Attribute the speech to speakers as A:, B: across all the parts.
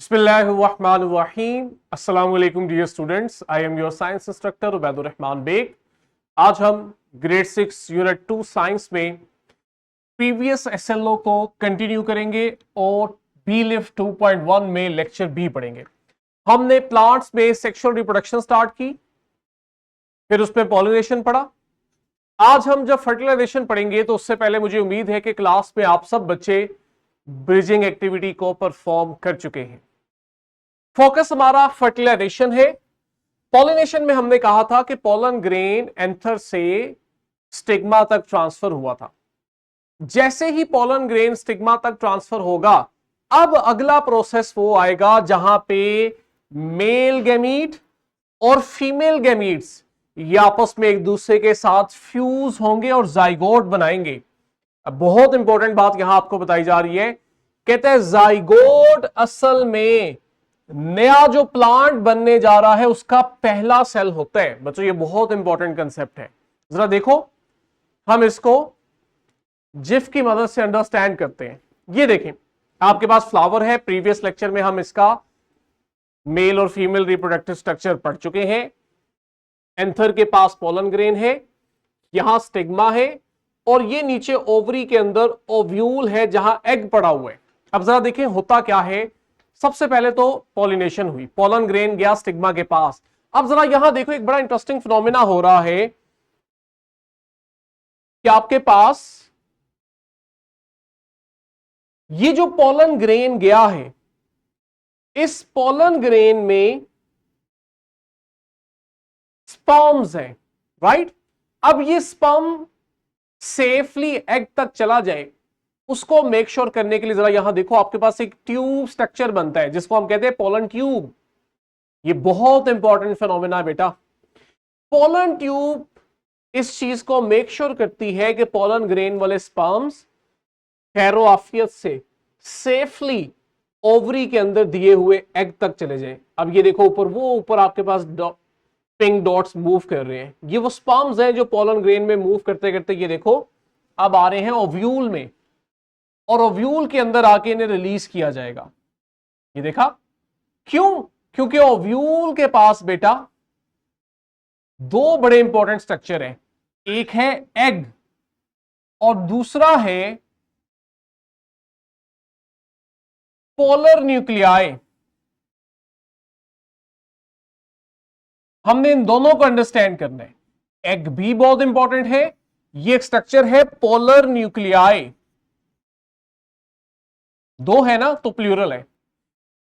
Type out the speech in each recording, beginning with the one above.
A: बिस्मिल्लाहिर्रहमानिर्रहीम। अस्सलाम वालेकुम dear students, I am your science instructor Ubaidur Rahman Baig. आज हम ग्रेड 6 यूनिट 2 साइंस में प्रीवियस एसएलओ को कंटिन्यू करेंगे और बी लिफ्ट 2.1 में लेक्चर बी पढ़ेंगे। हमने प्लांट्स में सेक्सुअल रिप्रोडक्शन स्टार्ट की, फिर उसमें पॉलिनेशन पढ़ा। आज हम जब फर्टिलाइजेशन पढ़ेंगे तो उससे पहले मुझे उम्मीद है कि क्लास में आप सब बच्चे ब्रिजिंग एक्टिविटी को परफॉर्म कर चुके हैं। फोकस हमारा फर्टिलाइजेशन है। पॉलिनेशन में हमने कहा था कि पोलन ग्रेन एंथर से स्टिग्मा तक ट्रांसफर हुआ था। जैसे ही पोलन ग्रेन स्टिग्मा तक ट्रांसफर होगा, अब अगला प्रोसेस वो आएगा जहां पे मेल गैमीट और फीमेल गैमीट्स ये आपस में एक दूसरे के साथ फ्यूज होंगे और जाइगोट बनाएंगे। अब बहुत इंपॉर्टेंट बात यहां आपको बताई जा रही है, कहते हैं जाइगोट असल में नया जो प्लांट बनने जा रहा है उसका पहला सेल होता है। बच्चों ये बहुत इंपॉर्टेंट कंसेप्ट है, जरा देखो, हम इसको जिफ की मदद से अंडरस्टैंड करते हैं। ये देखें, आपके पास फ्लावर है। प्रीवियस लेक्चर में हम इसका मेल और फीमेल रिप्रोडक्टिव स्ट्रक्चर पढ़ चुके हैं। एंथर के पास पोलन ग्रेन है, यहां स्टिग्मा है और ये नीचे ओवरी के अंदर ओव्यूल है जहां एग पड़ा हुआ है। अब जरा देखें होता क्या है। सबसे पहले तो पॉलिनेशन हुई, पोलन ग्रेन गया स्टिग्मा के पास। अब जरा यहां देखो, एक बड़ा इंटरेस्टिंग फिनोमेना हो रहा है कि आपके पास ये जो पोलन ग्रेन गया है, इस पोलन ग्रेन में स्पर्म्स हैं, राइट। अब ये स्पर्म सेफली एग तक चला जाए, उसको मेक श्योर करने के लिए जरा यहां देखो, आपके पास एक ट्यूब स्ट्रक्चर बनता है जिसको हम कहते हैं पोलन ट्यूब। ये बहुत इंपॉर्टेंट फिनोमेना है बेटा। पोलन ट्यूब इस चीज को मेक श्योर करती है कि पोलन ग्रेन वाले स्पर्म्स कैरोआफियस से सेफली ओवरी के अंदर दिए हुए एग तक चले जाएं। अब ये देखो ऊपर, वो ऊपर आपके पास पिंक डॉट्स मूव कर रहे हैं, ये वो स्पर्म्स हैं जो पोलन ग्रेन में मूव करते करते ये देखो अब आ रहे हैं ओव्यूल में, और ओव्यूल के अंदर आके इन्हें रिलीज किया जाएगा। ये देखा क्यों? क्योंकि ओव्यूल के पास बेटा दो बड़े इंपॉर्टेंट स्ट्रक्चर हैं, एक है एग और दूसरा है पोलर न्यूक्लियाई। हमने इन दोनों को अंडरस्टैंड करना है। एग भी बहुत इंपॉर्टेंट है, ये एक स्ट्रक्चर है पोलर न्यूक्लियाई। दो है ना तो प्लूरल है।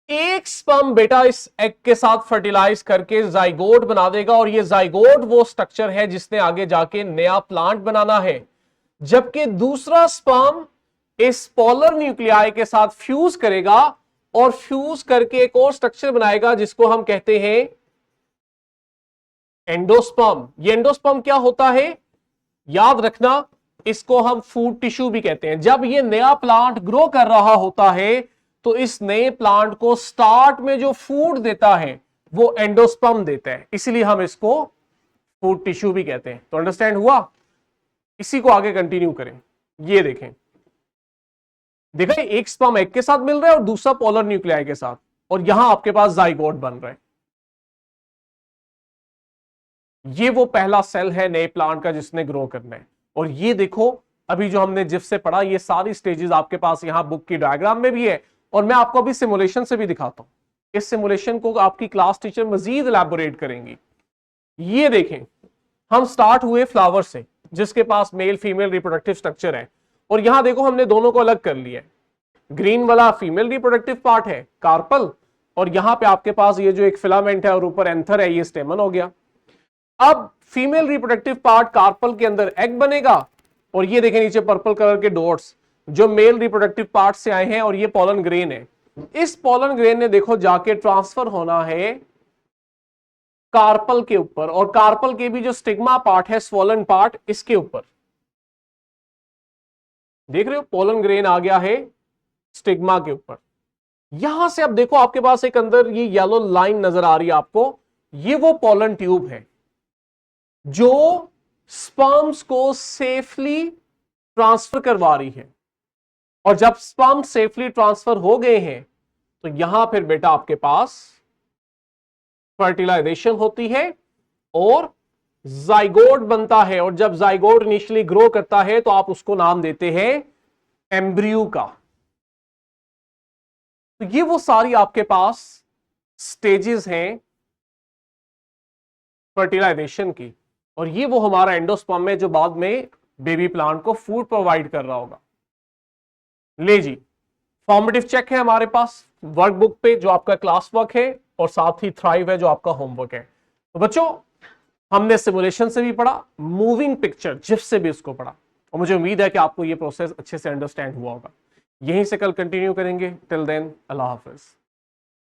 A: एक स्पर्म बेटा इस एग के साथ फर्टिलाइज करके जाइगोट बना देगा, और ये जाइगोट वो स्ट्रक्चर है जिसने आगे जाके नया प्लांट बनाना है। जबकि दूसरा स्पर्म इस पोलर न्यूक्लियाई के साथ फ्यूज करेगा और फ्यूज करके एक और स्ट्रक्चर बनाएगा जिसको हम कहते हैं एंडोस्पर्म। ये एंडोस्पर्म क्या होता है याद रखना, इसको हम फूड टिश्यू भी कहते हैं। जब ये नया प्लांट ग्रो कर रहा होता है तो इस नए प्लांट को स्टार्ट में जो फूड देता है वो एंडोस्पर्म देता है, इसलिए हम इसको फूड टिश्यू भी कहते हैं। तो अंडरस्टैंड हुआ? इसी को आगे कंटिन्यू करें। ये देखें, देखा एक स्पर्म एग के साथ मिल रहा है और दूसरा पोलर न्यूक्लियाई के साथ, और यहां आपके पास जाइगोट बन रहा है। ये वो पहला सेल है नए प्लांट का जिसने ग्रो करना है। और ये देखो अभी जो हमने जिफ से पढ़ा, ये सारी स्टेजेस आपके पास यहां बुक की डायग्राम में भी है, और मैं आपको अभी सिमुलेशन से भी दिखाता हूं। इस सिमुलेशन को आपकी क्लास टीचर मजीद इलैबोरेट करेंगी। ये देखें, हम स्टार्ट हुए फ्लावर से जिसके पास मेल फीमेल रिप्रोडक्टिव स्ट्रक्चर है, और यहां देखो हमने दोनों को अलग कर लिया है। ग्रीन वाला फीमेल रिप्रोडक्टिव पार्ट है कार्पल, और यहां पे आपके पास ये जो एक फिलामेंट है और ऊपर एंथर है, ये स्टेमन हो गया। अब फीमेल रिप्रोडक्टिव पार्ट कार्पल के अंदर एग बनेगा, और ये देखें नीचे पर्पल कलर के डॉट्स जो मेल रिप्रोडक्टिव पार्ट से आए हैं, और ये पोलन ग्रेन है। इस पोलन ग्रेन ने देखो जाके ट्रांसफर होना है कार्पल के ऊपर, और कार्पल के भी जो स्टिग्मा पार्ट है स्वोलन पार्ट इसके ऊपर। देख रहे हो पोलन ग्रेन आ गया है स्टिग्मा के ऊपर। यहां से अब देखो आपके पास एक अंदर ये येलो लाइन नजर आ रही है आपको, ये वो पोलन ट्यूब है जो स्पर्म्स को सेफली ट्रांसफर करवा रही है। और जब स्पर्म सेफली ट्रांसफर हो गए हैं तो यहां फिर बेटा आपके पास फर्टिलाइजेशन होती है और जाइगोट बनता है, और जब जाइगोट इनिशियली ग्रो करता है तो आप उसको नाम देते हैं एम्ब्रियो का। तो ये वो सारी आपके पास स्टेजेस हैं फर्टिलाइजेशन की, और ये वो हमारा एंडोस्पर्म है जो बाद में बेबी प्लांट को फूड प्रोवाइड कर रहा होगा। ले जी, फॉर्मेटिव चेक है हमारे पास वर्कबुक पे जो आपका क्लास वर्क है, और साथ ही थ्राइव है जो आपका होमवर्क है। तो बच्चों, हमने सिमुलेशन से भी पढ़ा, मूविंग पिक्चर जिफ से भी इसको पढ़ा, और मुझे उम्मीद है कि आपको ये प्रोसेस अच्छे से अंडरस्टैंड हुआ होगा। यहीं से कल कंटिन्यू करेंगे। टिल देन, अल्लाह हाफिज।